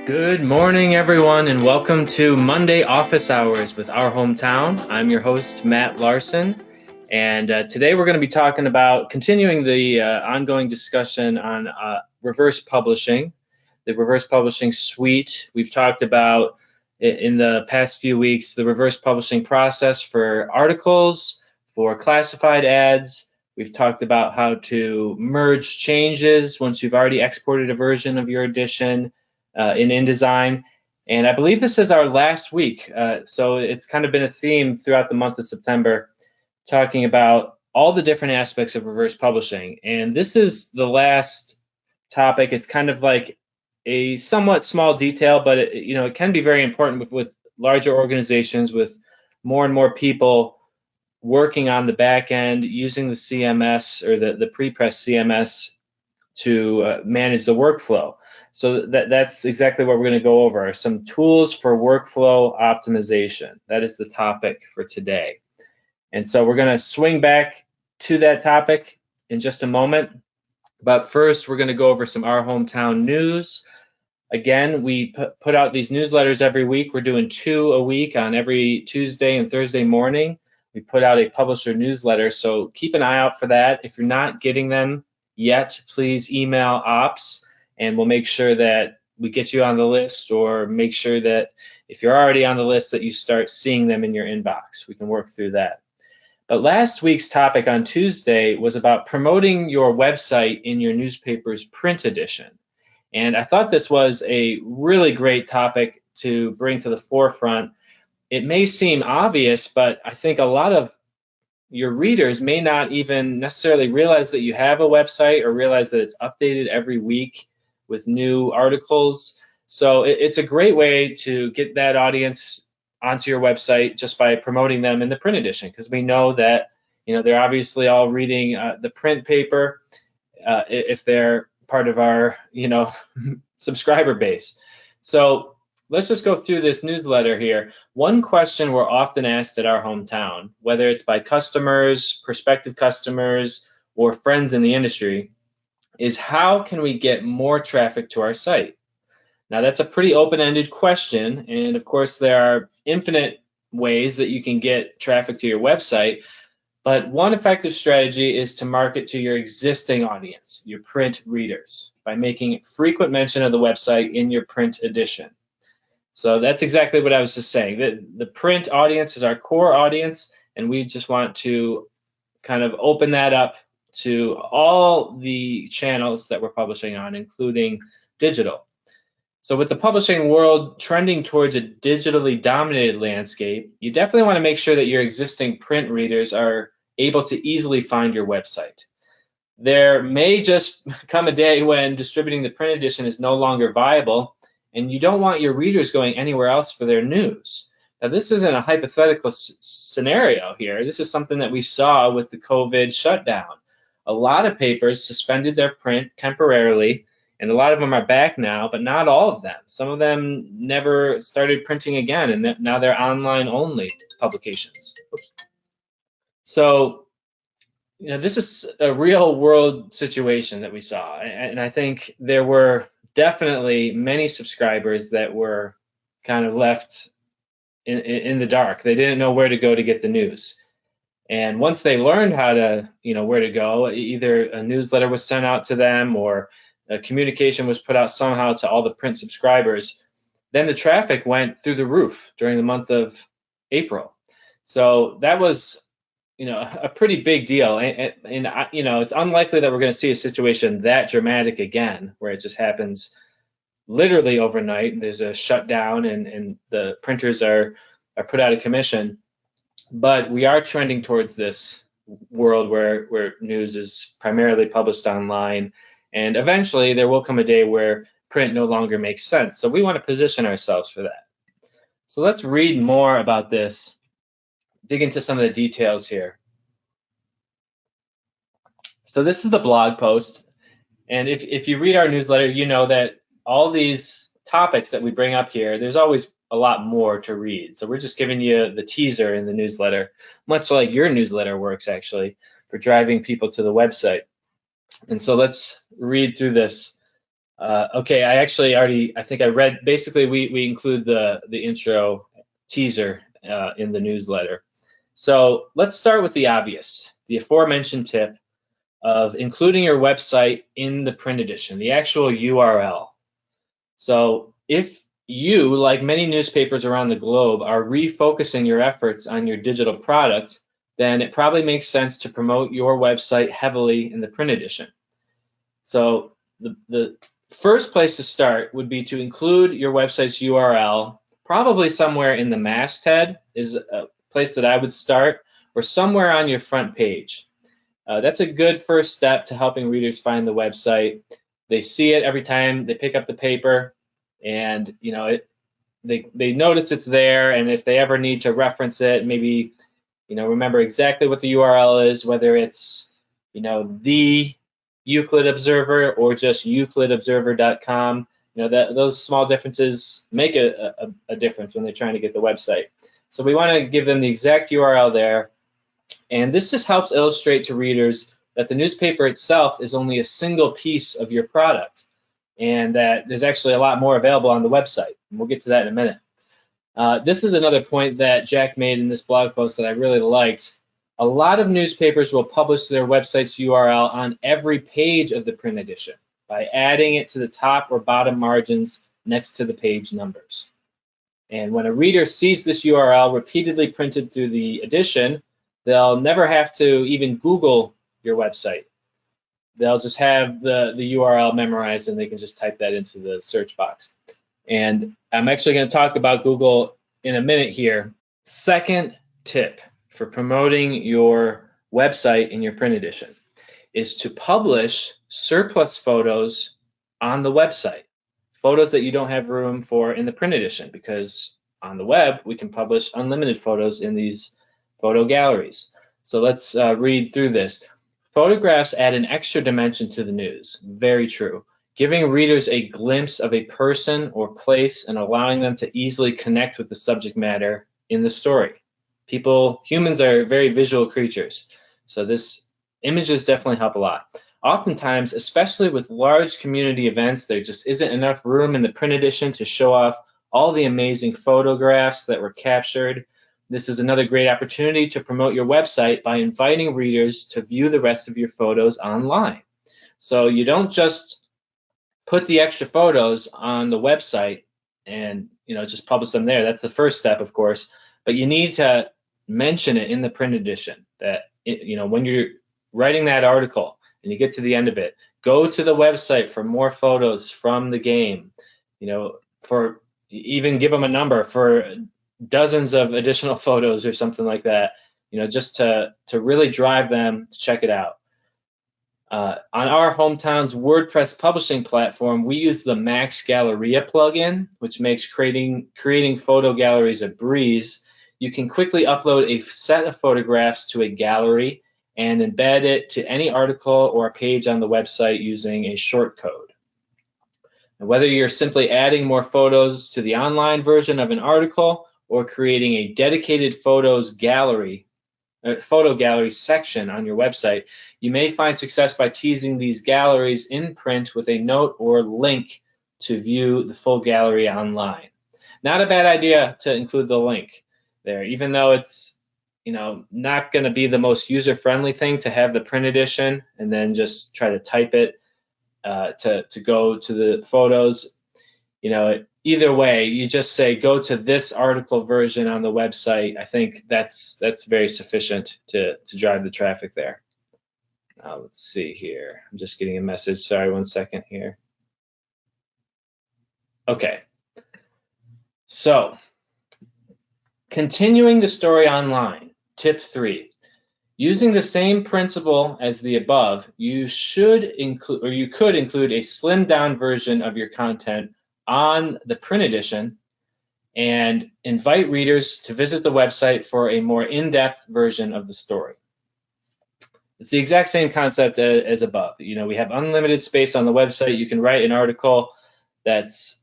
Good morning, everyone, and welcome to Monday Office Hours with Our Hometown. I'm your host, Matt Larson, and today we're going to be talking about continuing the ongoing discussion on reverse publishing, the reverse publishing suite. We've talked about in the past few weeks the reverse publishing process for articles, for classified ads. We've talked about how to merge changes once you've already exported a version of your edition in InDesign. And I believe this is our last week. So it's kind of been a theme throughout the month of September, talking about all the different aspects of reverse publishing. And this is the last topic. It's kind of like a somewhat small detail, but it can be very important with larger organizations, with more and more people working on the back end, using the CMS or the pre-press CMS to manage the workflow. So that's exactly what we're going to go over, some tools for workflow optimization. That is the topic for today. And so we're going to swing back to that topic in just a moment. But first, we're going to go over some Our Hometown news. Again, we put out these newsletters every week. We're doing 2 a week on every Tuesday and Thursday morning. We put out a publisher newsletter, so keep an eye out for that. If you're not getting them yet, please email ops, and we'll make sure that we get you on the list, or make sure that if you're already on the list that you start seeing them in your inbox. We can work through that. But last week's topic on Tuesday was about promoting your website in your newspaper's print edition. And I thought this was a really great topic to bring to the forefront. It may seem obvious, but I think a lot of your readers may not even necessarily realize that you have a website or realize that it's updated every week with new articles. So it's a great way to get that audience onto your website just by promoting them in the print edition, because we know that they're obviously all reading the print paper if they're part of our subscriber base. So let's just go through this newsletter here. One question we're often asked at Our Hometown, whether it's by customers, prospective customers, or friends in the industry, is how can we get more traffic to our site? Now, that's a pretty open-ended question, and of course there are infinite ways that you can get traffic to your website, but one effective strategy is to market to your existing audience, your print readers, by making frequent mention of the website in your print edition. So that's exactly what I was just saying. The print audience is our core audience, and we just want to kind of open that up to all the channels that we're publishing on, including digital. So with the publishing world trending towards a digitally dominated landscape, you definitely want to make sure that your existing print readers are able to easily find your website. There may just come a day when distributing the print edition is no longer viable, and you don't want your readers going anywhere else for their news. Now, this isn't a hypothetical scenario here. This is something that we saw with the COVID shutdown. A lot of papers suspended their print temporarily, and a lot of them are back now, but not all of them. Some of them never started printing again, and now they're online-only publications. Oops. So, this is a real-world situation that we saw, and I think there were definitely many subscribers that were kind of left in the dark. They didn't know where to go to get the news. And once they learned how to, where to go, either a newsletter was sent out to them or a communication was put out somehow to all the print subscribers, then the traffic went through the roof during the month of April. So that was, a pretty big deal. And it's unlikely that we're going to see a situation that dramatic again, where it just happens literally overnight. There's a shutdown and the printers are put out of commission. But we are trending towards this world where news is primarily published online, and eventually there will come a day where print no longer makes sense. So we want to position ourselves for that. So let's read more about this, dig into some of the details here. So this is the blog post, and if you read our newsletter, you know that all these topics that we bring up here, there's always a lot more to read. So we're just giving you the teaser in the newsletter, much like your newsletter works actually, for driving people to the website. And so let's read through this. Okay, I think I read, basically we include the intro teaser in the newsletter. So let's start with the obvious, the aforementioned tip of including your website in the print edition, the actual URL. So if you, like many newspapers around the globe, are refocusing your efforts on your digital product, then it probably makes sense to promote your website heavily in the print edition. So the first place to start would be to include your website's URL, probably somewhere in the masthead is a place that I would start, or somewhere on your front page. That's a good first step to helping readers find the website. They see it every time they pick up the paper, and they notice it's there, and if they ever need to reference it, maybe remember exactly what the URL is, whether it's the Euclid Observer or just euclidobserver.com. Those small differences make a difference when they're trying to get the website. So we want to give them the exact URL there, and this just helps illustrate to readers that the newspaper itself is only a single piece of your product, and that there's actually a lot more available on the website. And we'll get to that in a minute. This is another point that Jack made in this blog post that I really liked. A lot of newspapers will publish their website's URL on every page of the print edition by adding it to the top or bottom margins next to the page numbers. And when a reader sees this URL repeatedly printed through the edition, they'll never have to even Google your website. They'll just have the URL memorized, and they can just type that into the search box. And I'm actually going to talk about Google in a minute here. Second tip for promoting your website in your print edition is to publish surplus photos on the website, photos that you don't have room for in the print edition, because on the web we can publish unlimited photos in these photo galleries. So let's read through this. Photographs add an extra dimension to the news. Very true. Giving readers a glimpse of a person or place and allowing them to easily connect with the subject matter in the story. Humans are very visual creatures, so images definitely help a lot. Oftentimes, especially with large community events, there just isn't enough room in the print edition to show off all the amazing photographs that were captured. This is another great opportunity to promote your website by inviting readers to view the rest of your photos online. So you don't just put the extra photos on the website and just publish them there. That's the first step, of course, but you need to mention it in the print edition that when you're writing that article and you get to the end of it, go to the website for more photos from the game, for even give them a number for dozens of additional photos or something like that, just to really drive them to check it out. On our hometown's WordPress publishing platform, we use the Max Galleria plugin, which makes creating photo galleries a breeze. You can quickly upload a set of photographs to a gallery and embed it to any article or page on the website using a shortcode. And whether you're simply adding more photos to the online version of an article or creating a dedicated photo gallery section on your website, you may find success by teasing these galleries in print with a note or link to view the full gallery online. Not a bad idea to include the link there, even though it's not going to be the most user-friendly thing to have the print edition and then just try to type it to go to the photos. Either way, you just say go to this article version on the website. I think that's very sufficient to drive the traffic there. Let's see here. I'm just getting a message. Sorry, 1 second here. Okay. So, continuing the story online. Tip 3. Using the same principle as the above, you could include a slimmed down version of your content on the print edition and invite readers to visit the website for a more in-depth version of the story. It's the exact same concept as above. We have unlimited space on the website. You can write an article that's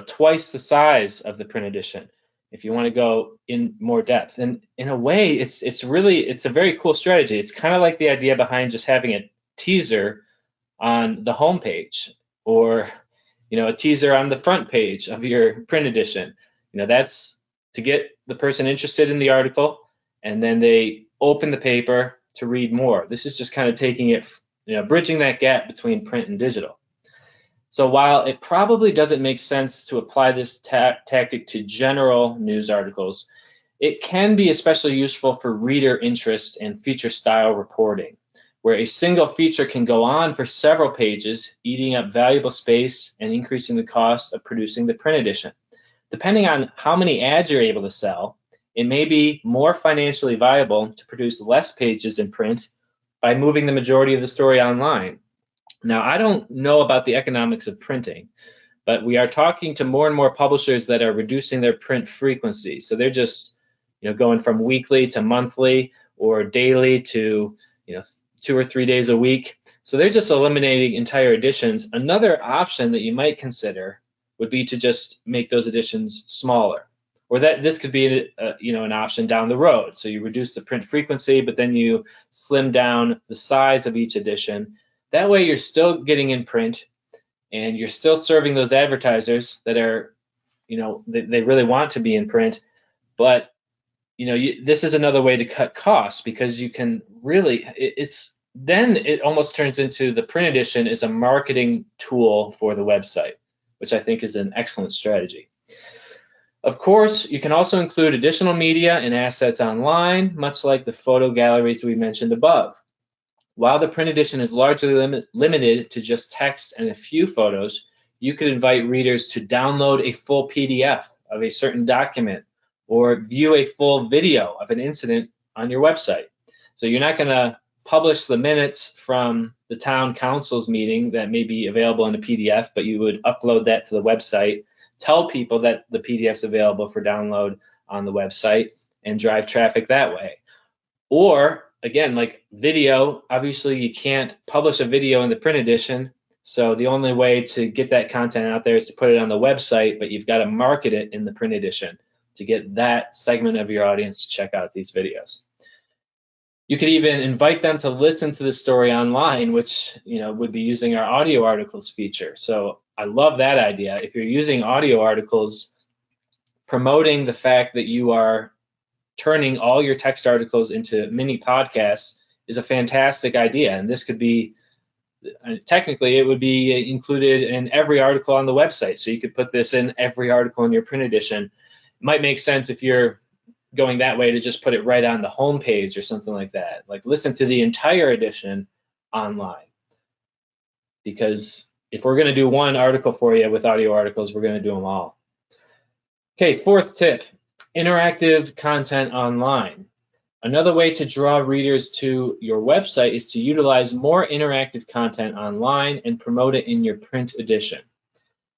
twice the size of the print edition if you want to go in more depth. And in a way, it's a very cool strategy. It's kind of like the idea behind just having a teaser on the homepage or a teaser on the front page of your print edition. That's to get the person interested in the article, and then they open the paper to read more. This is just kind of taking it, bridging that gap between print and digital. So while it probably doesn't make sense to apply this tactic to general news articles, it can be especially useful for reader interest and feature style reporting, where a single feature can go on for several pages, eating up valuable space and increasing the cost of producing the print edition. Depending on how many ads you're able to sell, it may be more financially viable to produce less pages in print by moving the majority of the story online. Now, I don't know about the economics of printing, but we are talking to more and more publishers that are reducing their print frequency. So they're just going from weekly to monthly or daily to 2 or 3 days a week. So they're just eliminating entire editions. Another option that you might consider would be to just make those editions smaller, or that this could be an option down the road. So you reduce the print frequency, but then you slim down the size of each edition. That way you're still getting in print, and you're still serving those advertisers that are, they really want to be in print. But this is another way to cut costs, because you can really, then it almost turns into the print edition is a marketing tool for the website, which I think is an excellent strategy. Of course, you can also include additional media and assets online, much like the photo galleries we mentioned above. While the print edition is largely limited to just text and a few photos, you could invite readers to download a full PDF of a certain document or view a full video of an incident on your website. So you're not going to publish the minutes from the town council's meeting that may be available in a PDF, but you would upload that to the website, tell people that the PDF is available for download on the website, and drive traffic that way. Or again, like video, obviously you can't publish a video in the print edition, so the only way to get that content out there is to put it on the website, but you've got to market it in the print edition to get that segment of your audience to check out these videos. You could even invite them to listen to the story online, which would be using our audio articles feature. So I love that idea. If you're using audio articles, promoting the fact that you are turning all your text articles into mini podcasts is a fantastic idea. And this could be, technically, it would be included in every article on the website. So you could put this in every article in your print edition. It might make sense if you're going that way to just put it right on the home page or something like that. Like listen to the entire edition online. Because if we're going to do one article for you with audio articles, we're going to do them all. Okay, fourth tip. Interactive content online. Another way to draw readers to your website is to utilize more interactive content online and promote it in your print edition.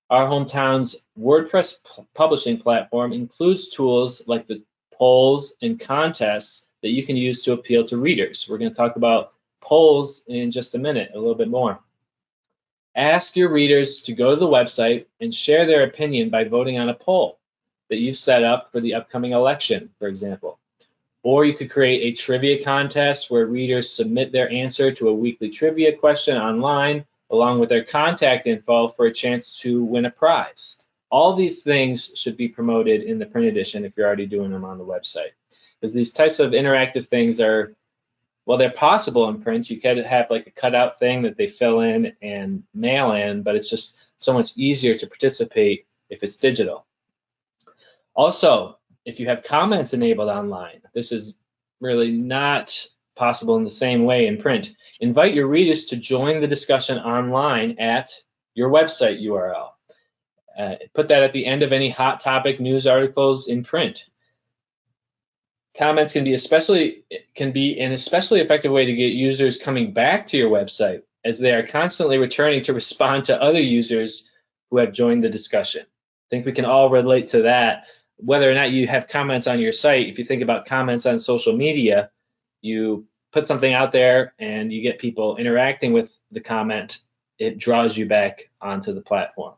Our hometown's WordPress publishing platform includes tools like the polls and contests that you can use to appeal to readers. We're going to talk about polls in just a minute, a little bit more. Ask your readers to go to the website and share their opinion by voting on a poll that you've set up for the upcoming election, for example. Or you could create a trivia contest where readers submit their answer to a weekly trivia question online, along with their contact info for a chance to win a prize. All these things should be promoted in the print edition if you're already doing them on the website. Because these types of interactive things are, well, they're possible in print. You could have like a cutout thing that they fill in and mail in, but it's just so much easier to participate if it's digital. Also, if you have comments enabled online, this is really not possible in the same way in print. Invite your readers to join the discussion online at your website URL. Put that at the end of any hot topic news articles in print. Comments can be an especially effective way to get users coming back to your website, as they are constantly returning to respond to other users who have joined the discussion. I think we can all relate to that. Whether or not you have comments on your site, if you think about comments on social media, you put something out there and you get people interacting with the comment, it draws you back onto the platform.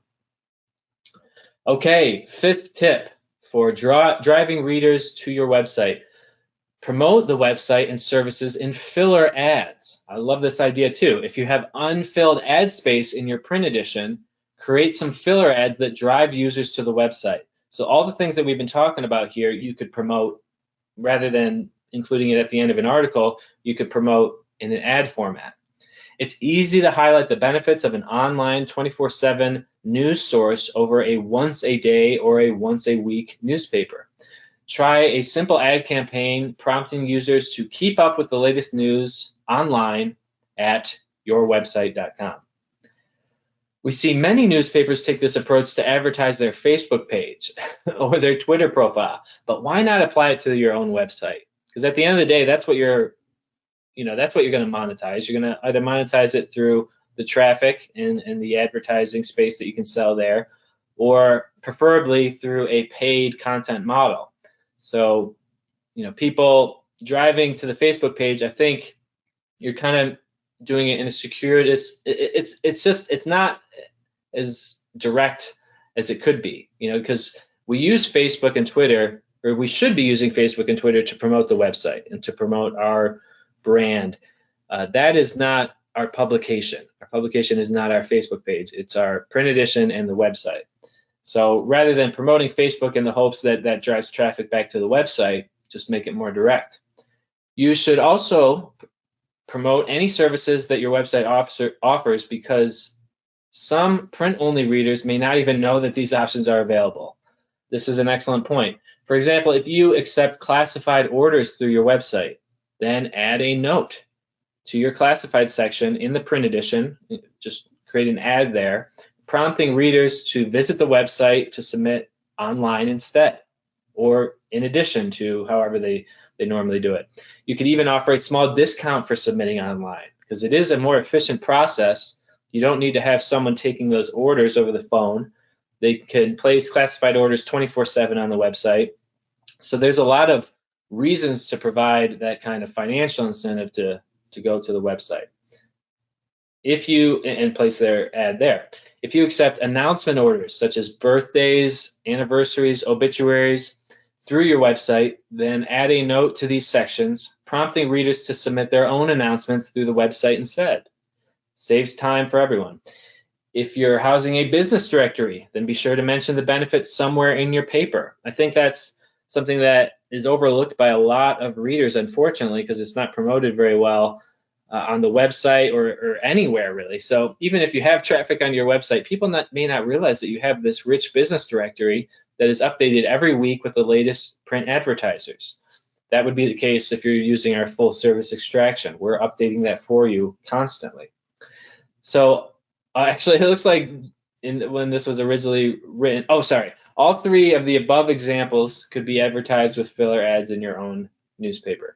Okay, fifth tip for driving readers to your website. Promote the website and services in filler ads. I love this idea too. If you have unfilled ad space in your print edition, create some filler ads that drive users to the website. So all the things that we've been talking about here, you could promote rather than including it at the end of an article, you could promote in an ad format. It's easy to highlight the benefits of an online 24/7 news source over a once a day or a once a week newspaper. Try a simple ad campaign prompting users to keep up with the latest news online at yourwebsite.com. We see many newspapers take this approach to advertise their Facebook page or their Twitter profile, but why not apply it to your own website? Because at the end of the day, that's what you're going to monetize. You're going to either monetize it through the traffic and the advertising space that you can sell there, or preferably through a paid content model. So, people driving to the Facebook page, I think you're kind of doing it in a circuitous. It's not as direct as it could be, because we use Facebook and Twitter, or we should be using Facebook and Twitter to promote the website and to promote our brand. That is not our publication. Our publication is not our Facebook page. It's our print edition and the website. So rather than promoting Facebook in the hopes that that drives traffic back to the website, just make it more direct. You should also promote any services that your website offers, because some print-only readers may not even know that these options are available. This is an excellent point. For example, if you accept classified orders through your website, then add a note to your classified section in the print edition. Just create an ad there, prompting readers to visit the website to submit online instead, or in addition to however they normally do it. You could even offer a small discount for submitting online, because it is a more efficient process. You don't need to have someone taking those orders over the phone. They can place classified orders 24/7 on the website. So there's a lot of reasons to provide that kind of financial incentive to go to the website. And place their ad there. If you accept announcement orders such as birthdays, anniversaries, obituaries through your website, then add a note to these sections, prompting readers to submit their own announcements through the website instead. Saves time for everyone. If you're housing a business directory, then be sure to mention the benefits somewhere in your paper. I think that's something that is overlooked by a lot of readers, unfortunately, because it's not promoted very well on the website or anywhere really. So even if you have traffic on your website, people may not realize that you have this rich business directory that is updated every week with the latest print advertisers. That would be the case if you're using our full service extraction. We're updating that for you constantly. So actually, it looks like when this was originally written, all three of the above examples could be advertised with filler ads in your own newspaper.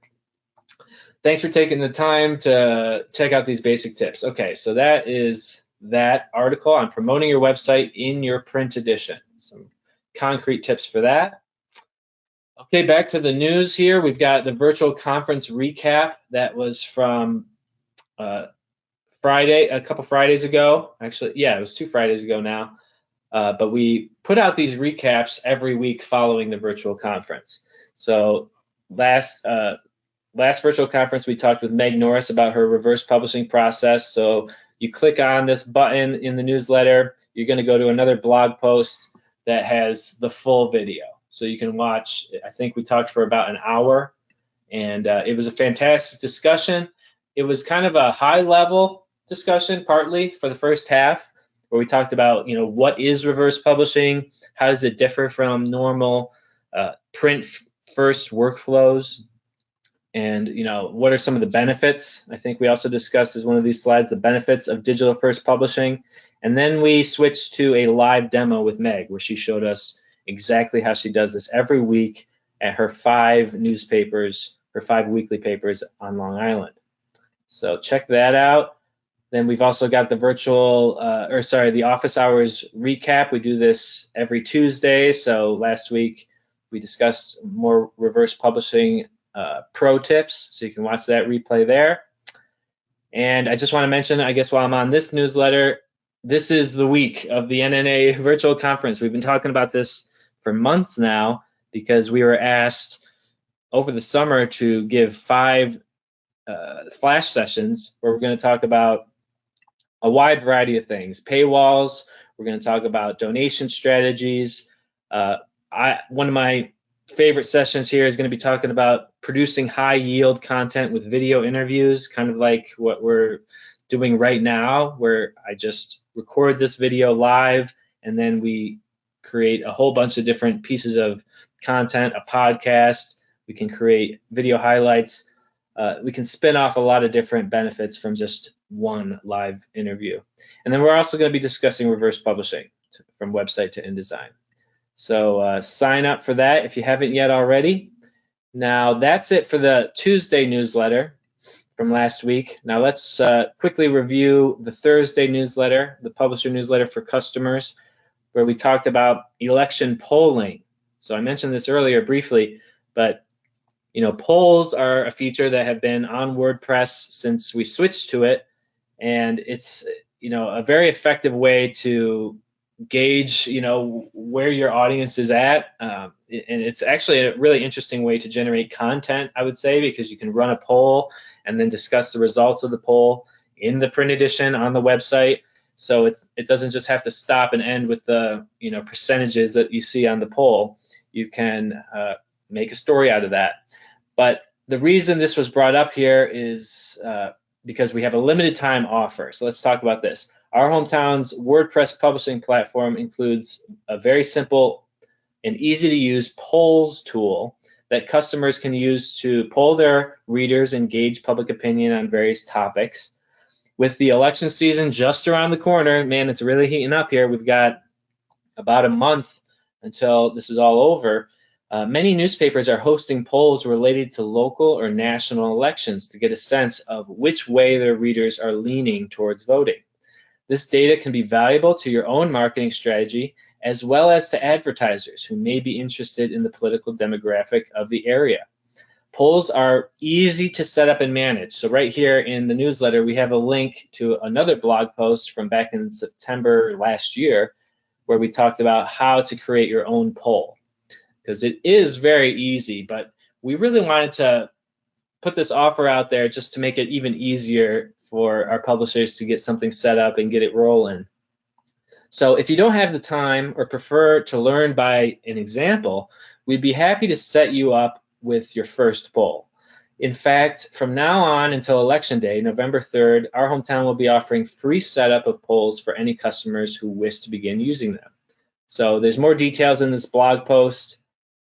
Thanks for taking the time to check out these basic tips. Okay, so that is that article on promoting your website in your print edition. Some concrete tips for that. Okay, back to the news here. We've got the virtual conference recap that was from Friday, a couple Fridays ago. Actually, yeah, it was 2 Fridays ago now. But we put out these recaps every week following the virtual conference. So last virtual conference, we talked with Meg Norris about her reverse publishing process. So you click on this button in the newsletter, you're going to go to another blog post that has the full video. So you can watch. I think we talked for about an hour, and it was a fantastic discussion. It was kind of a high-level discussion, partly for the first half, where we talked about, what is reverse publishing, how does it differ from normal print-first workflows, and what are some of the benefits. I think we also discussed as one of these slides the benefits of digital first publishing. And then we switched to a live demo with Meg, where she showed us exactly how she does this every week at her 5 newspapers, her 5 weekly papers on Long Island. So check that out. Then we've also got the the office hours recap. We do this every Tuesday. So last week we discussed more reverse publishing pro tips. So you can watch that replay there. And I just want to mention, I guess while I'm on this newsletter, this is the week of the NNA virtual conference. We've been talking about this for months now because we were asked over the summer to give 5 flash sessions where we're going to talk about a wide variety of things. Paywalls, we're going to talk about donation strategies. One of my favorite sessions here is going to be talking about producing high yield content with video interviews, kind of like what we're doing right now, where I just record this video live and then we create a whole bunch of different pieces of content, a podcast. We can create video highlights. We can spin off a lot of different benefits from just one live interview. And then we're also going to be discussing reverse publishing from website to InDesign. So sign up for that if you haven't yet already. Now that's it for the Tuesday newsletter from last week. Now let's quickly review the Thursday newsletter, the publisher newsletter for customers, where we talked about election polling. So I mentioned this earlier briefly, but polls are a feature that have been on WordPress since we switched to it, and it's a very effective way to gauge where your audience is at, and it's actually a really interesting way to generate content, I would say, because you can run a poll and then discuss the results of the poll in the print edition on the website. So it doesn't just have to stop and end with the percentages that you see on the poll. You can make a story out of that. But the reason this was brought up here is because we have a limited time offer. So let's talk about this. Our Hometown's WordPress publishing platform includes a very simple and easy to use polls tool that customers can use to poll their readers and gauge public opinion on various topics. With the election season just around the corner, man, it's really heating up here. We've got about a month until this is all over. Many newspapers are hosting polls related to local or national elections to get a sense of which way their readers are leaning towards voting. This data can be valuable to your own marketing strategy, as well as to advertisers who may be interested in the political demographic of the area. Polls are easy to set up and manage. So right here in the newsletter, we have a link to another blog post from back in September last year, where we talked about how to create your own poll. Because it is very easy, but we really wanted to put this offer out there just to make it even easier for our publishers to get something set up and get it rolling. So if you don't have the time or prefer to learn by an example, we'd be happy to set you up with your first poll. In fact, from now on until Election Day, November 3rd, our Hometown will be offering free setup of polls for any customers who wish to begin using them. So there's more details in this blog post,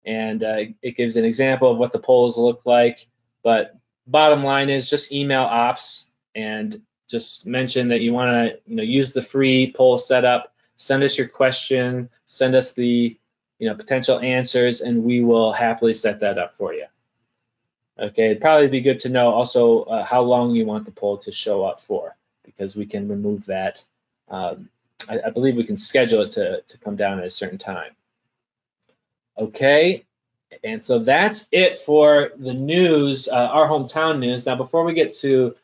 and it gives an example of what the polls look like. But bottom line is just email ops and just mention that you want to use the free poll setup. Send us your question, send us the potential answers, and we will happily set that up for you. Okay, it'd probably be good to know also how long you want the poll to show up for, because we can remove that. I believe we can schedule it to come down at a certain time. Okay, and so that's it for the news, our hometown news. Now, before we get to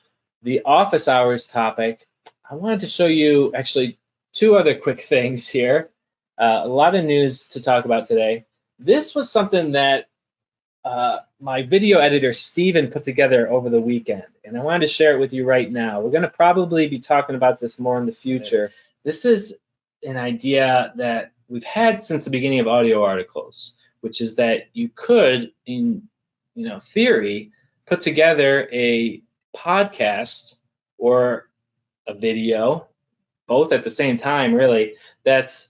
the office hours topic, I wanted to show you actually 2 other quick things here. A lot of news to talk about today. This was something that my video editor, Steven, put together over the weekend, and I wanted to share it with you right now. We're going to probably be talking about this more in the future. This is an idea that we've had since the beginning of audio articles, which is that you could, in theory, put together a podcast or a video, both at the same time, really, that's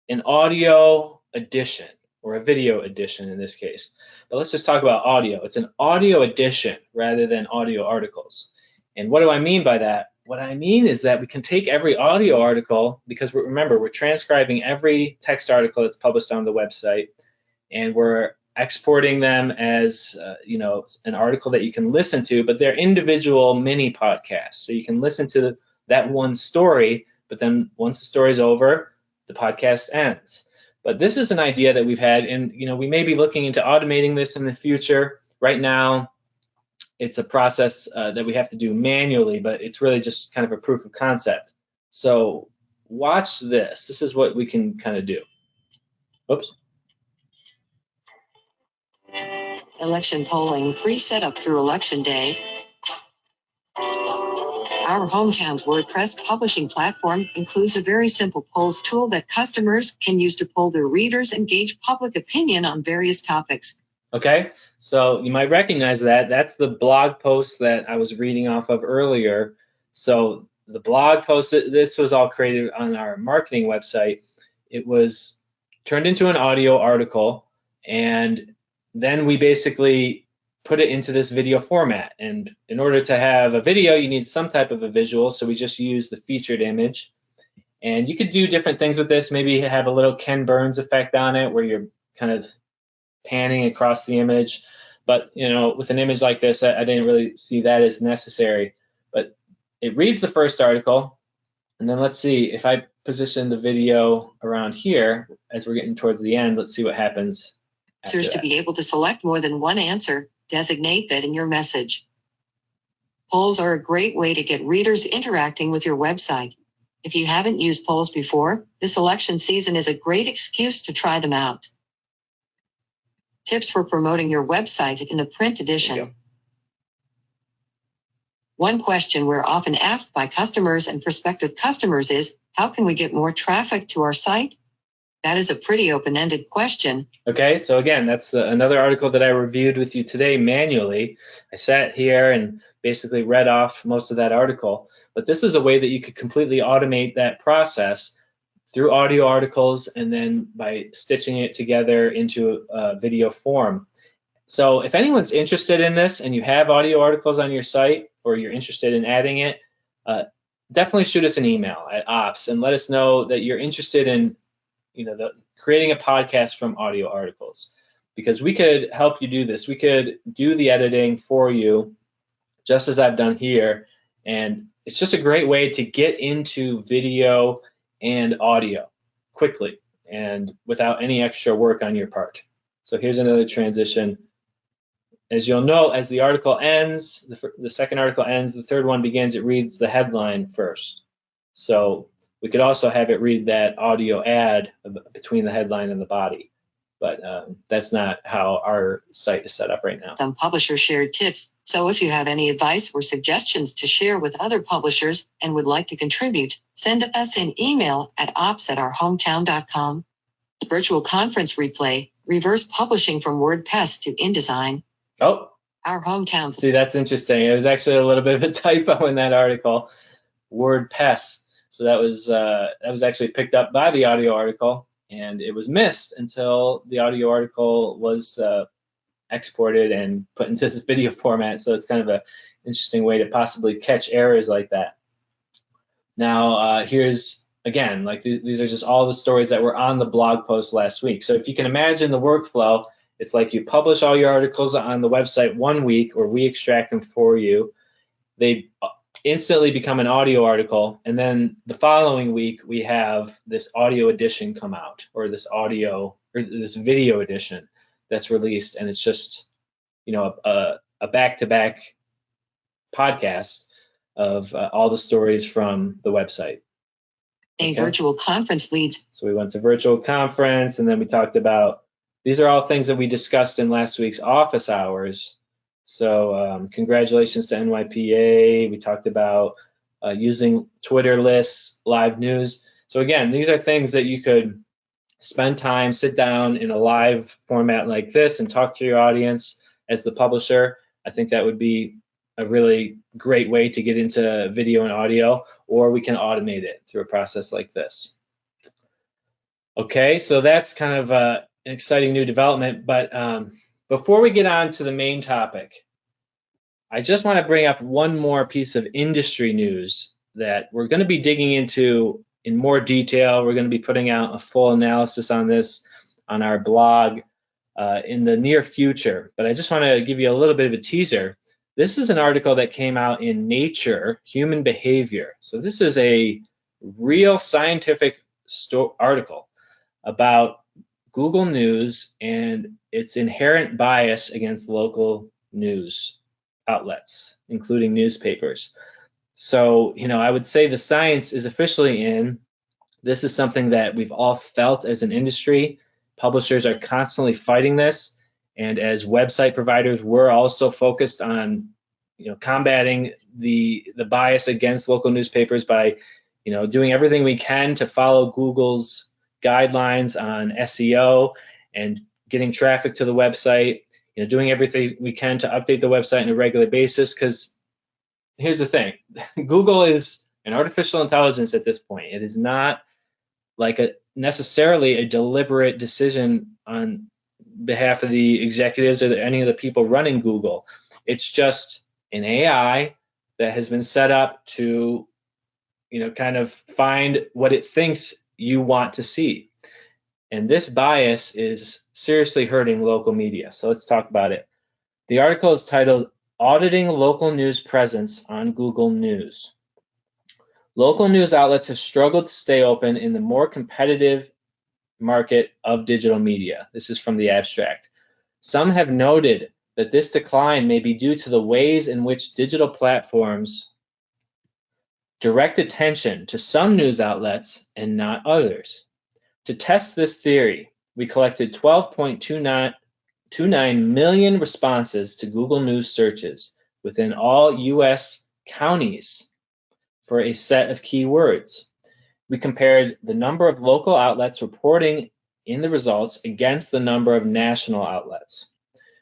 an audio edition, or a video edition in this case. But let's just talk about audio. It's an audio edition rather than audio articles. And what do I mean by that? What I mean is that we can take every audio article, because remember, we're transcribing every text article that's published on the website, and we're exporting them as an article that you can listen to, but they're individual mini podcasts. So you can listen to that one story, but then once the story's over, the podcast ends. But this is an idea that we've had, and we may be looking into automating this in the future. Right now, it's a process that we have to do manually, but it's really just kind of a proof of concept. So watch this. This is what we can kind of do. Oops. Election polling, free setup through election day. Our hometown's WordPress publishing platform includes a very simple polls tool that customers can use to poll their readers and gauge public opinion on various topics. Okay, so you might recognize that. That's the blog post that I was reading off of earlier. So the blog post, this was all created on our marketing website. It was turned into an audio article, and then we basically put it into this video format. And in order to have a video, you need some type of a visual, so we just use the featured image. And you could do different things with this, maybe have a little Ken Burns effect on it where you're kind of panning across the image. But with an image like this, I didn't really see that as necessary. But it reads the first article, and then let's see if I position the video around here as we're getting towards the end. Let's see what happens. To be able to select more than one answer, designate that in your message. Polls are a great way to get readers interacting with your website. If you haven't used polls before, this election season is a great excuse to try them out. Tips for promoting your website in the print edition. One question we're often asked by customers and prospective customers is, how can we get more traffic to our site? That is a pretty open-ended question. Okay, so again, that's another article that I reviewed with you today manually. I sat here and basically read off most of that article, but this is a way that you could completely automate that process through audio articles and then by stitching it together into a video form. So if anyone's interested in this and you have audio articles on your site or you're interested in adding it, definitely shoot us an email at ops and let us know that you're interested in creating a podcast from audio articles, because we could help you do this. We could do the editing for you just as I've done here, and it's just a great way to get into video and audio quickly and without any extra work on your part. So here's another transition. As you'll note, as the article ends, the second article ends, the third one begins, it reads the headline first. So we could also have it read that audio ad between the headline and the body, but that's not how our site is set up right now. Some publishers shared tips, so if you have any advice or suggestions to share with other publishers and would like to contribute, send us an email at ops@ourhometown.com. Virtual conference replay, reverse publishing from WordPress to InDesign. Oh, Our hometown. See, that's interesting. It was actually a little bit of a typo in that article, WordPress. So that was actually picked up by the audio article, and it was missed until the audio article was exported and put into this video format. So it's kind of an interesting way to possibly catch errors like that. Now, here's, again, like these are just all the stories that were on the blog post last week. So if you can imagine the workflow, it's like you publish all your articles on the website one week, or we extract them for you. They instantly become an audio article, and then the following week we have this audio edition come out, or this video edition that's released, and it's just a back-to-back podcast of all the stories from the website. A virtual conference leads. So we went to virtual conference, and then we talked about, these are all things that we discussed in last week's office hours. So congratulations to NYPA. We talked about using Twitter lists, live news. So again, these are things that you could spend time, sit down in a live format like this and talk to your audience as the publisher. I think that would be a really great way to get into video and audio, or we can automate it through a process like this. Okay, so that's kind of an exciting new development, but before we get on to the main topic, I just want to bring up one more piece of industry news that we're going to be digging into in more detail. We're going to be putting out a full analysis on this on our blog in the near future, but I just want to give you a little bit of a teaser. This is an article that came out in Nature, Human Behavior. So this is a real scientific article about Google News and its inherent bias against local news outlets, including newspapers. So, I would say the science is officially in. This is something that we've all felt as an industry. Publishers are constantly fighting this, And as website providers, we're also focused on, combating the bias against local newspapers by, doing everything we can to follow Google's guidelines on SEO and getting traffic to the website, doing everything we can to update the website on a regular basis. Because here's the thing, Google is an artificial intelligence at this point. It is not like necessarily a deliberate decision on behalf of the executives or any of the people running Google. It's just an AI that has been set up to, kind of find what it thinks you want to see. And this bias is seriously hurting local media. So let's talk about it. The article is titled Auditing Local News Presence on Google News. Local news outlets have struggled to stay open in the more competitive market of digital media. This is from the abstract. Some have noted that this decline may be due to the ways in which digital platforms direct attention to some news outlets and not others. To test this theory, we collected 12.29 million responses to Google News searches within all US counties for a set of keywords. We compared the number of local outlets reporting in the results against the number of national outlets.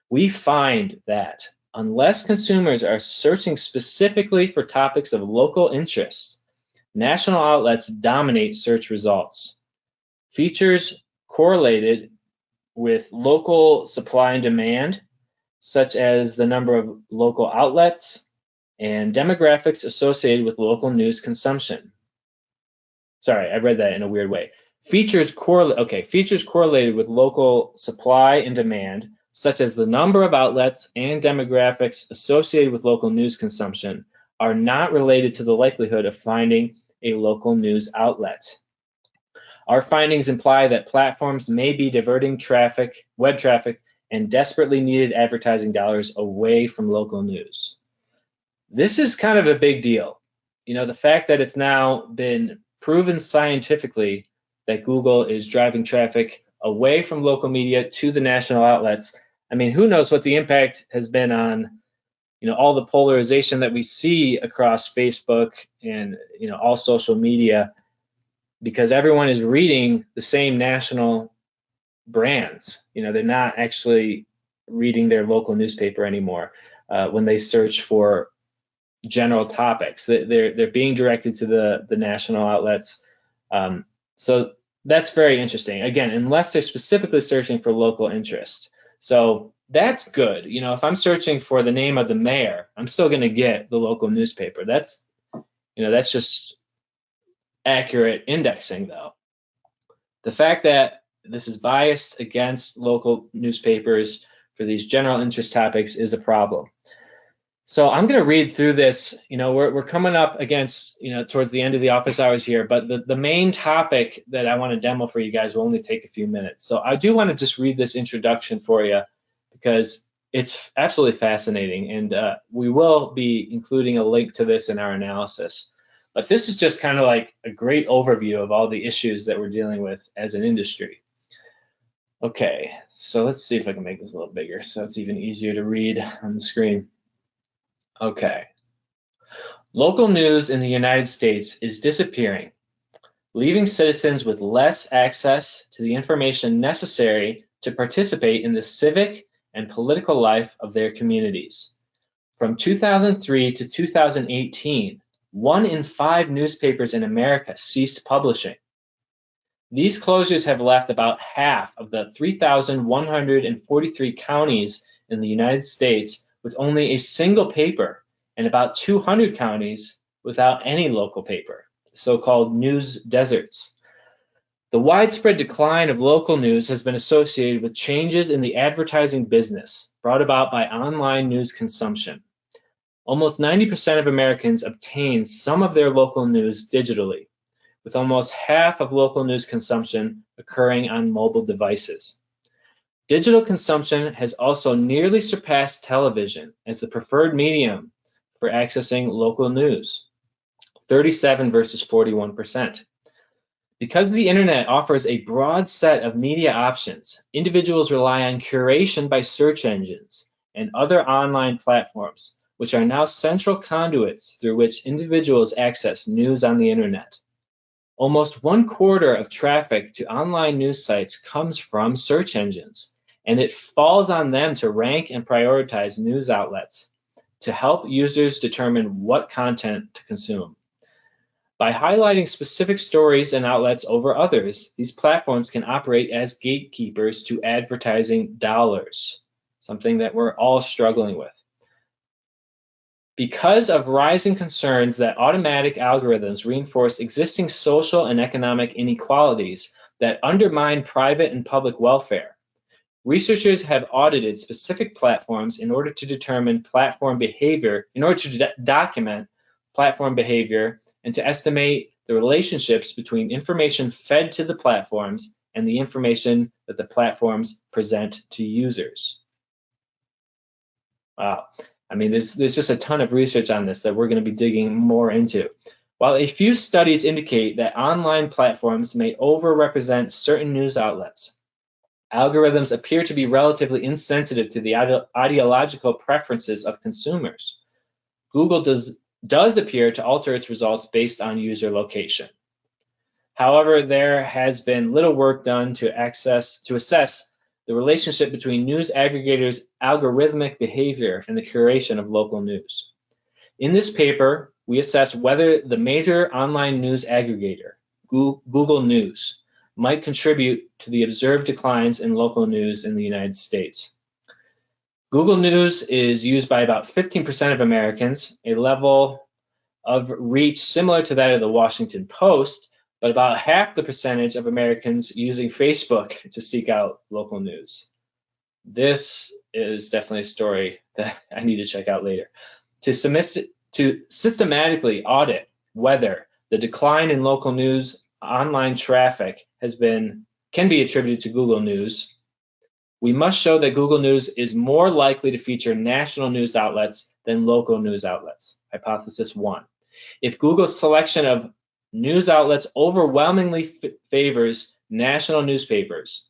We find that unless consumers are searching specifically for topics of local interest, national outlets dominate search results. Features correlated with local supply and demand, such as the number of local outlets and demographics associated with local news consumption. Sorry, I read that in a weird way. Features correlated with local supply and demand, such as the number of outlets and demographics associated with local news consumption, are not related to the likelihood of finding a local news outlet. Our findings imply that platforms may be diverting web traffic, and desperately needed advertising dollars away from local news. This is kind of a big deal. The fact that it's now been proven scientifically that Google is driving traffic away from local media to the national outlets. I mean, who knows what the impact has been on, all the polarization that we see across Facebook and, all social media, because everyone is reading the same national brands. They're not actually reading their local newspaper anymore when they search for general topics. They're being directed to the national outlets. So that's very interesting. Again, unless they're specifically searching for local interest. So that's good. If I'm searching for the name of the mayor, I'm still going to get the local newspaper. That's just accurate indexing, though. The fact that this is biased against local newspapers for these general interest topics is a problem. So I'm going to read through this. We're coming up against, towards the end of the office hours here, but the main topic that I want to demo for you guys will only take a few minutes. So I do want to just read this introduction for you because it's absolutely fascinating, and we will be including a link to this in our analysis. But this is just kind of like a great overview of all the issues that we're dealing with as an industry. Okay, so let's see if I can make this a little bigger so it's even easier to read on the screen. Okay. Local news in the United States is disappearing, leaving citizens with less access to the information necessary to participate in the civic and political life of their communities. From 2003 to 2018, 1 in 5 newspapers in America ceased publishing. These closures have left about half of the 3,143 counties in the United States with only a single paper, and about 200 counties without any local paper, so-called news deserts. The widespread decline of local news has been associated with changes in the advertising business brought about by online news consumption. Almost 90% of Americans obtain some of their local news digitally, with almost half of local news consumption occurring on mobile devices. Digital consumption has also nearly surpassed television as the preferred medium for accessing local news, 37 versus 41%. Because the internet offers a broad set of media options, individuals rely on curation by search engines and other online platforms, which are now central conduits through which individuals access news on the internet. Almost 1/4 of traffic to online news sites comes from search engines, and it falls on them to rank and prioritize news outlets to help users determine what content to consume. By highlighting specific stories and outlets over others, these platforms can operate as gatekeepers to advertising dollars, something that we're all struggling with. Because of rising concerns that automatic algorithms reinforce existing social and economic inequalities that undermine private and public welfare, researchers have audited specific platforms in order to determine platform behavior, in order to document platform behavior and to estimate the relationships between information fed to the platforms and the information that the platforms present to users. Wow. I mean, there's just a ton of research on this that we're going to be digging more into. While a few studies indicate that online platforms may overrepresent certain news outlets, algorithms appear to be relatively insensitive to the ideological preferences of consumers. Google does appear to alter its results based on user location. However, there has been little work done to assess the relationship between news aggregators' algorithmic behavior and the curation of local news. In this paper, we assess whether the major online news aggregator, Google News, might contribute to the observed declines in local news in the United States. Google News is used by about 15% of Americans, a level of reach similar to that of the Washington Post, but about half the percentage of Americans using Facebook to seek out local news. This is definitely a story that I need to check out later. To systematically audit whether the decline in local news online traffic can be attributed to Google News, we must show that Google News is more likely to feature national news outlets than local news outlets. Hypothesis 1. If Google's selection of news outlets overwhelmingly favors national newspapers,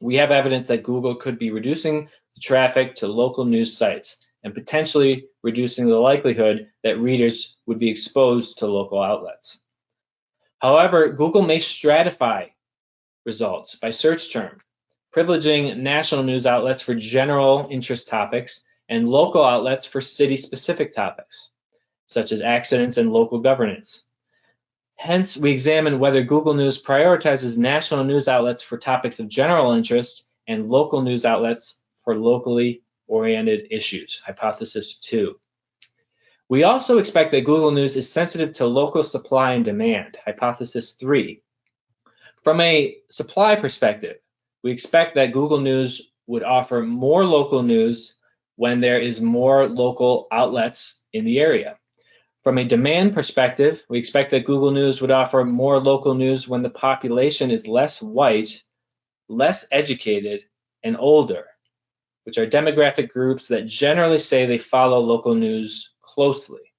we have evidence that Google could be reducing the traffic to local news sites and potentially reducing the likelihood that readers would be exposed to local outlets. However, Google may stratify results by search term, privileging national news outlets for general interest topics and local outlets for city-specific topics, such as accidents and local governance. Hence, we examine whether Google News prioritizes national news outlets for topics of general interest and local news outlets for locally oriented issues. Hypothesis 2. We also expect that Google News is sensitive to local supply and demand. Hypothesis 3. From a supply perspective, we expect that Google News would offer more local news when there is more local outlets in the area. From a demand perspective, we expect that Google News would offer more local news when the population is less white, less educated, and older, which are demographic groups that generally say they follow local news closely.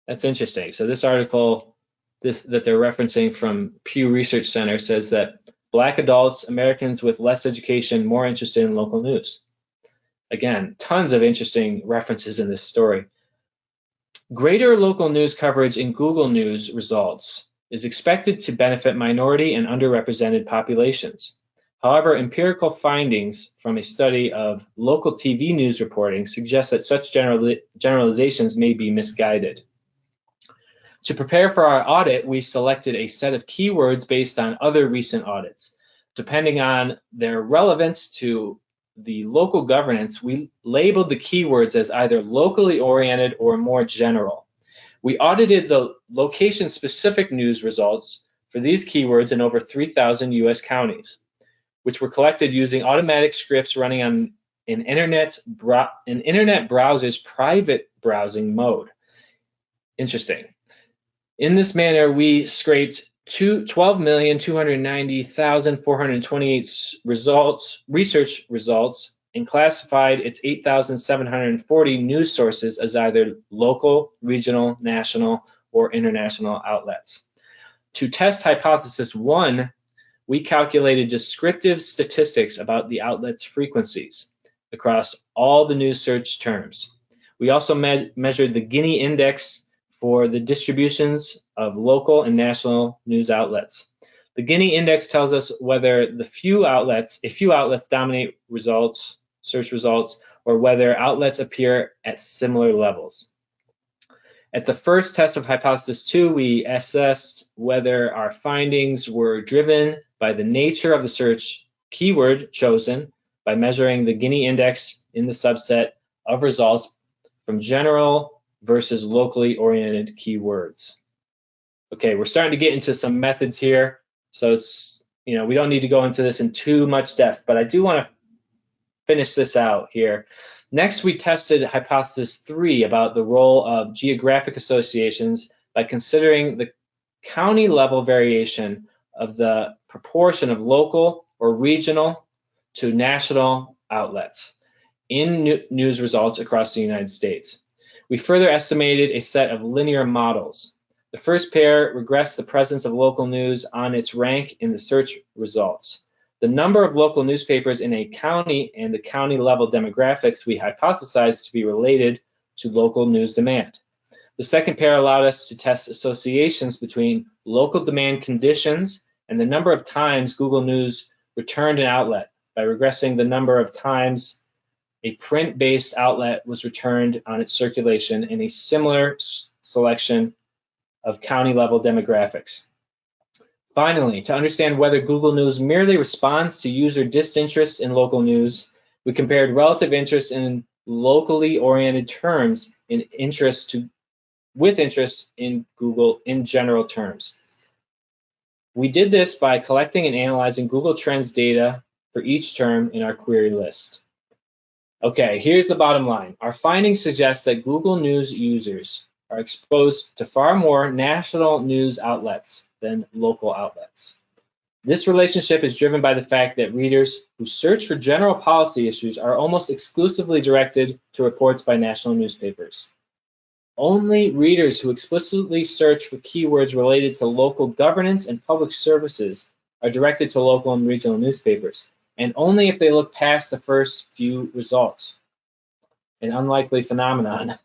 That's interesting. So this article that they're referencing from Pew Research Center says that Black adults, Americans with less education, more interested in local news. Again, tons of interesting references in this story. Greater local news coverage in Google News results is expected to benefit minority and underrepresented populations. However, empirical findings from a study of local TV news reporting suggest that such generalizations may be misguided. To prepare for our audit, we selected a set of keywords based on other recent audits. Depending on their relevance to the local governance, we labeled the keywords as either locally oriented or more general. We audited the location-specific news results for these keywords in over 3,000 US counties, which were collected using automatic scripts running on an internet browser's private browsing mode. Interesting. In this manner, we scraped 12,290,428 research results and classified its 8,740 news sources as either local, regional, national, or international outlets. To test hypothesis 1, we calculated descriptive statistics about the outlet's frequencies across all the news search terms. We also measured the Gini index for the distributions of local and national news outlets. The Gini index tells us whether a few outlets dominate results, search results, or whether outlets appear at similar levels. At the first test of hypothesis 2, we assessed whether our findings were driven by the nature of the search keyword chosen by measuring the Gini index in the subset of results from general versus locally oriented keywords. Okay, we're starting to get into some methods here, so it's, we don't need to go into this in too much depth, but I do want to finish this out here. Next, we tested hypothesis 3 about the role of geographic associations by considering the county level variation of the proportion of local or regional to national outlets in news results across the United States. We further estimated a set of linear models. The first pair regressed the presence of local news on its rank in the search results. The number of local newspapers in a county and the county level demographics we hypothesized to be related to local news demand. The second pair allowed us to test associations between local demand conditions and the number of times Google News returned an outlet by regressing the number of times a print-based outlet was returned on its circulation in a similar selection of county-level demographics. Finally, to understand whether Google News merely responds to user disinterest in local news, we compared relative interest in locally oriented terms with interest in Google in general terms. We did this by collecting and analyzing Google Trends data for each term in our query list. Okay, here's the bottom line. Our findings suggest that Google News users are exposed to far more national news outlets than local outlets. This relationship is driven by the fact that readers who search for general policy issues are almost exclusively directed to reports by national newspapers. Only readers who explicitly search for keywords related to local governance and public services are directed to local and regional newspapers, and only if they look past the first few results. An unlikely phenomenon.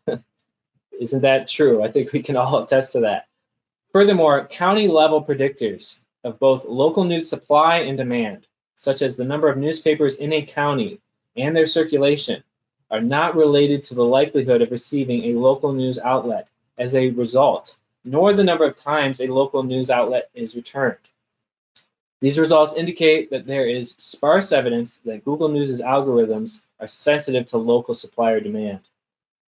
Isn't that true? I think we can all attest to that. Furthermore, county-level predictors of both local news supply and demand, such as the number of newspapers in a county and their circulation, are not related to the likelihood of receiving a local news outlet as a result, nor the number of times a local news outlet is returned. These results indicate that there is sparse evidence that Google News' algorithms are sensitive to local supplier demand.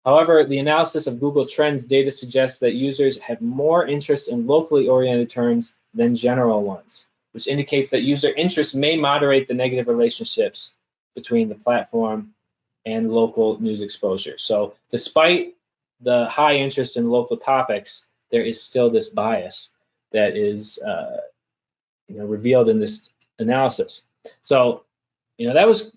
However, the analysis of Google Trends data suggests that users have more interest in locally oriented terms than general ones, which indicates that user interest may moderate the negative relationships between the platform and local news exposure. So despite the high interest in local topics, there is still this bias that is revealed in this analysis. So, that was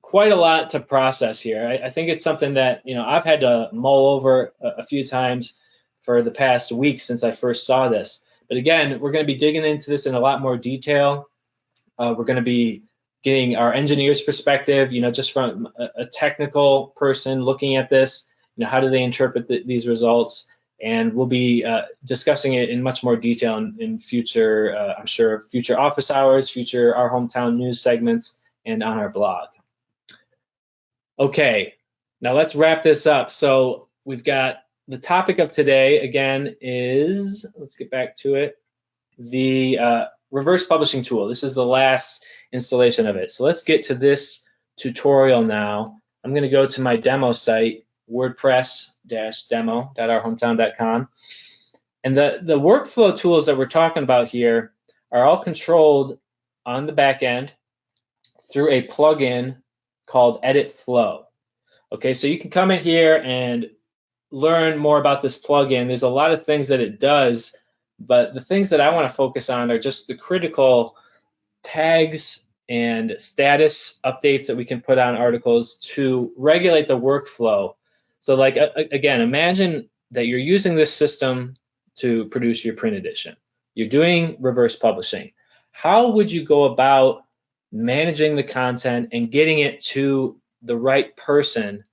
quite a lot to process here. I think it's something that, I've had to mull over a few times for the past week since I first saw this. But again, we're going to be digging into this in a lot more detail. We're going to be getting our engineer's perspective, just from a technical person looking at this, how do they interpret these results? And we'll be discussing it in much more detail in future, I'm sure, future office hours, future Our Hometown News segments, and on our blog. Okay, now let's wrap this up. So we've got the topic of today, again, is, let's get back to it, the reverse publishing tool. This is the last installation of it. So let's get to this tutorial now. I'm going to go to my demo site, WordPress-demo.ourhometown.com. And the workflow tools that we're talking about here are all controlled on the back end through a plugin called Edit Flow. Okay, so you can come in here and learn more about this plugin. There's a lot of things that it does, but the things that I want to focus on are just the critical tags and status updates that we can put on articles to regulate the workflow. So like, again, imagine that you're using this system to produce your print edition. You're doing reverse publishing. How would you go about managing the content and getting it to the right person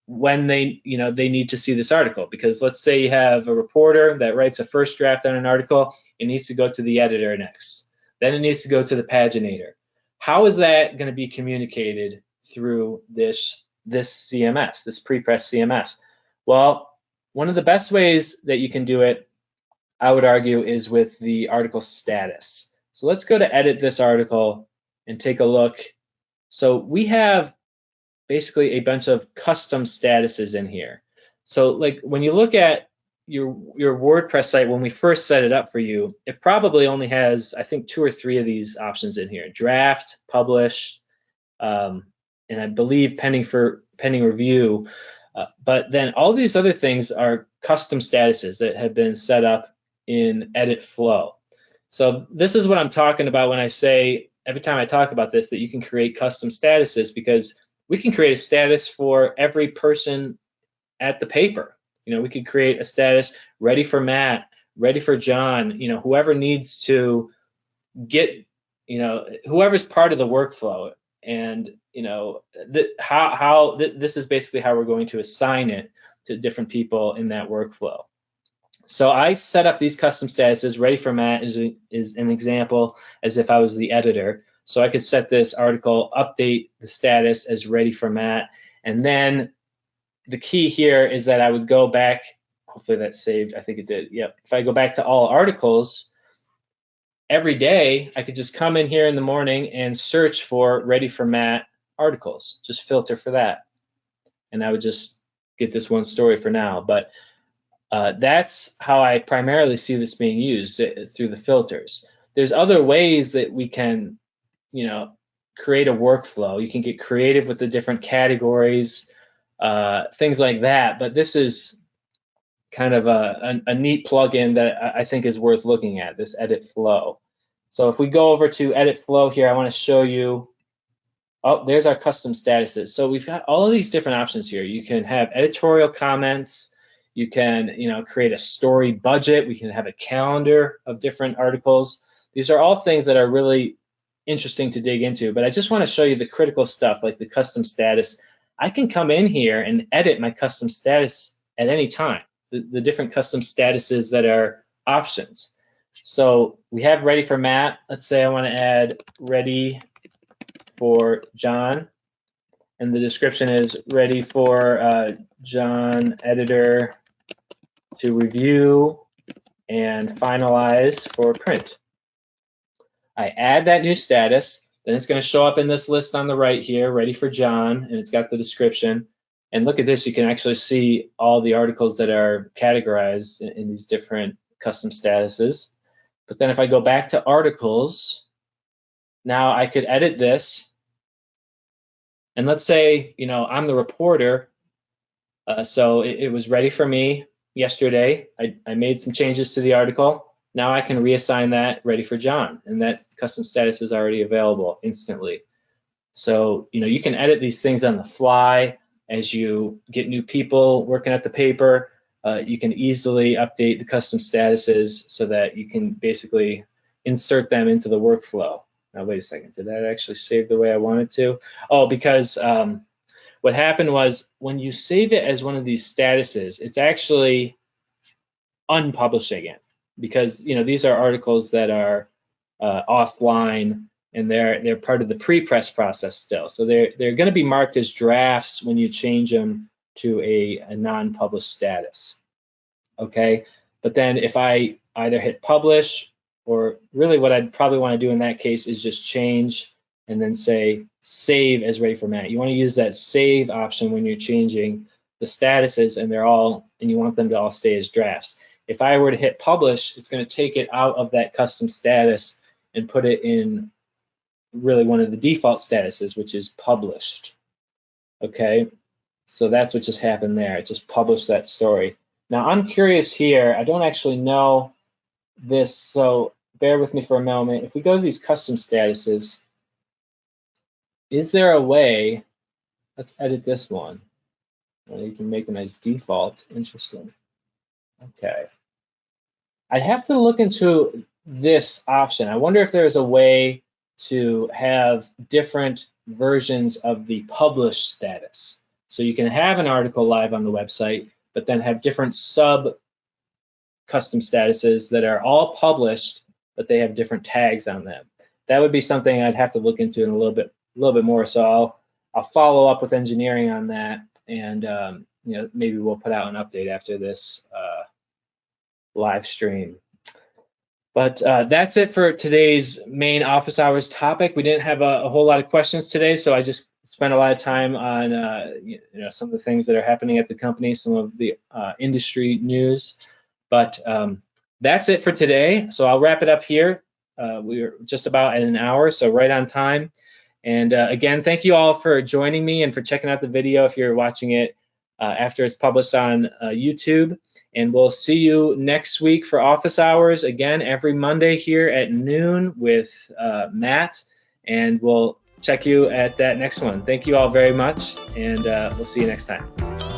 when they need to see this article? Because let's say you have a reporter that writes a first draft on an article. It needs to go to the editor next. Then it needs to go to the paginator. How is that going to be communicated through this CMS, this pre-press CMS? Well, one of the best ways that you can do it, I would argue, is with the article status. So let's go to edit this article and take a look. So we have basically a bunch of custom statuses in here. So like when you look at your WordPress site, when we first set it up for you, it probably only has, I think, 2 or 3 of these options in here: draft, publish, and I believe pending review. But then all these other things are custom statuses that have been set up in Edit Flow. So this is what I'm talking about when I say, every time I talk about this, that you can create custom statuses, because we can create a status for every person at the paper. We could create a status ready for Matt, ready for John, whoever needs to get, whoever's part of the workflow. And this is basically how we're going to assign it to different people in that workflow. So I set up these custom statuses. Ready for Matt is an example, as if I was the editor. So I could set this article, update the status as ready for Matt. And then the key here is that I would go back, hopefully that's saved, I think it did, yep. If I go back to all articles, every day I could just come in here in the morning and search for ready for Matt articles, just filter for that. And I would just get this one story for now. But that's how I primarily see this being used, through the filters. There's other ways that we can, create a workflow. You can get creative with the different categories, things like that. But this is kind of a neat plugin that I think is worth looking at, this Edit Flow. So if we go over to Edit Flow here, I want to show you, oh, there's our custom statuses. So we've got all of these different options here. You can have editorial comments. You can, create a story budget. We can have a calendar of different articles. These are all things that are really interesting to dig into, but I just want to show you the critical stuff, like the custom status. I can come in here and edit my custom status at any time, the different custom statuses that are options. So we have ready for Matt. Let's say I want to add ready for John, and the description is ready for John, editor, to review and finalize for print. I add that new status, then it's going to show up in this list on the right here, ready for John, and it's got the description. And look at this, you can actually see all the articles that are categorized in these different custom statuses. But then if I go back to articles, now I could edit this. And let's say, I'm the reporter, so it was ready for me yesterday. I made some changes to the article. Now I can reassign that ready for John, and that custom status is already available instantly. So, you can edit these things on the fly as you get new people working at the paper. You can easily update the custom statuses so that you can basically insert them into the workflow. Now, wait a second, did that actually save the way I wanted to? Oh, because what happened was when you save it as one of these statuses, it's actually unpublishing it, because these are articles that are offline, and they're part of the pre-press process still. So they're going to be marked as drafts when you change them to a non-published status. Okay, but then if I either hit publish, or really what I'd probably want to do in that case is just change and then say save as ready for Matt. You want to use that save option when you're changing the statuses, and you want them to all stay as drafts. If I were to hit publish, it's going to take it out of that custom status and put it in really one of the default statuses, which is published. Okay, so that's what just happened there. It just published that story. Now I'm curious here, I don't actually know this, so bear with me for a moment. If we go to these custom statuses, is there a way, let's edit this one. Well, you can make them as default. Interesting. Okay. I'd have to look into this option. I wonder if there's a way to have different versions of the published status. So you can have an article live on the website, but then have different sub custom statuses that are all published, but they have different tags on them. That would be something I'd have to look into in a little bit more. So I'll follow up with engineering on that, and maybe we'll put out an update after this live stream. But that's it for today's main office hours topic. We didn't have a whole lot of questions today, so I just spent a lot of time on some of the things that are happening at the company, some of the industry news. But that's it for today. So I'll wrap it up here. We're just about at an hour, so right on time. And again, thank you all for joining me and for checking out the video if you're watching it after it's published on YouTube. And we'll see you next week for office hours, again, every Monday here at noon with Matt. And we'll check you at that next one. Thank you all very much, and we'll see you next time.